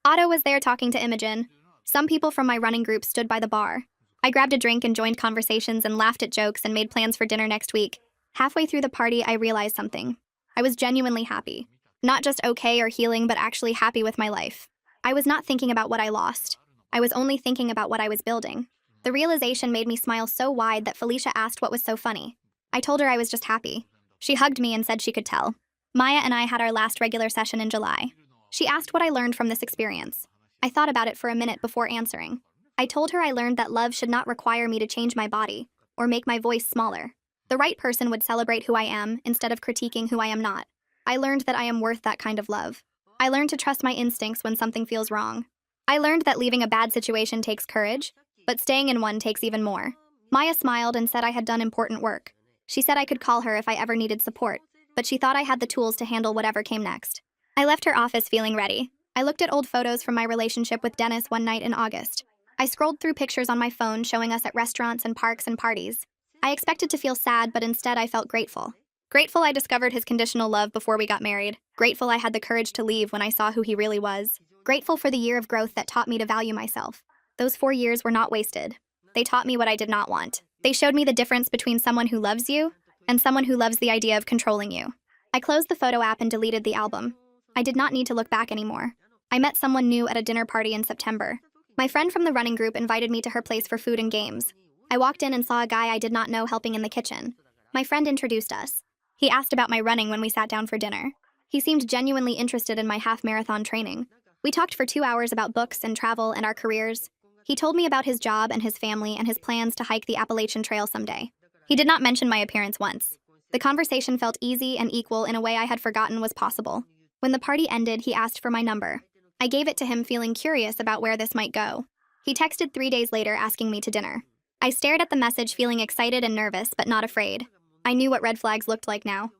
Otto was there talking to Imogen. Some people from my running group stood by the bar. I grabbed a drink and joined conversations and laughed at jokes and made plans for dinner next week. Halfway through the party, I realized something. I was genuinely happy. Not just okay or healing, but actually happy with my life. I was not thinking about what I lost. I was only thinking about what I was building. The realization made me smile so wide that Felicia asked what was so funny. I told her I was just happy. She hugged me and said she could tell. Maya and I had our last regular session in July. She asked what I learned from this experience. I thought about it for a minute before answering. I told her I learned that love should not require me to change my body or make my voice smaller. The right person would celebrate who I am instead of critiquing who I am not. I learned that I am worth that kind of love. I learned to trust my instincts when something feels wrong. I learned that leaving a bad situation takes courage, but staying in one takes even more. Maya smiled and said I had done important work. She said I could call her if I ever needed support, but she thought I had the tools to handle whatever came next. I left her office feeling ready. I looked at old photos from my relationship with Dennis one night in August. I scrolled through pictures on my phone showing us at restaurants and parks and parties. I expected to feel sad, but instead I felt grateful. Grateful I discovered his conditional love before we got married. Grateful I had the courage to leave when I saw who he really was. Grateful for the year of growth that taught me to value myself. Those 4 years were not wasted. They taught me what I did not want. They showed me the difference between someone who loves you and someone who loves the idea of controlling you. I closed the photo app and deleted the album. I did not need to look back anymore. I met someone new at a dinner party in September. My friend from the running group invited me to her place for food and games. I walked in and saw a guy I did not know helping in the kitchen. My friend introduced us. He asked about my running when we sat down for dinner. He seemed genuinely interested in my half-marathon training. We talked for 2 hours about books and travel and our careers. He told me about his job and his family and his plans to hike the Appalachian Trail someday. He did not mention my appearance once. The conversation felt easy and equal in a way I had forgotten was possible. When the party ended, he asked for my number. I gave it to him, feeling curious about where this might go. He texted 3 days later asking me to dinner. I stared at the message, feeling excited and nervous, but not afraid. I knew what red flags looked like now.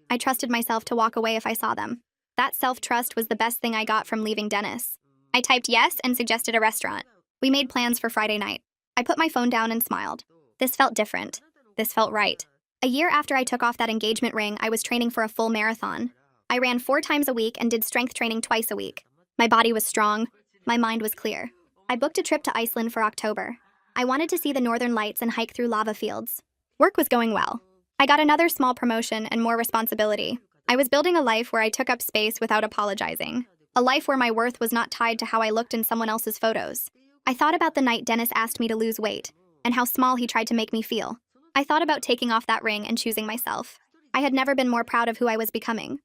I trusted myself to walk away if I saw them. That self-trust was the best thing I got from leaving Dennis. I typed yes and suggested a restaurant. We made plans for Friday night. I put my phone down and smiled. This felt different. This felt right. A year after I took off that engagement ring, I was training for a full marathon. I ran 4 times a week and did strength training twice a week. My body was strong. My mind was clear. I booked a trip to Iceland for October. I wanted to see the northern lights and hike through lava fields. Work was going well. I got another small promotion and more responsibility. I was building a life where I took up space without apologizing. A life where my worth was not tied to how I looked in someone else's photos. I thought about the night Dennis asked me to lose weight, and how small he tried to make me feel. I thought about taking off that ring and choosing myself. I had never been more proud of who I was becoming.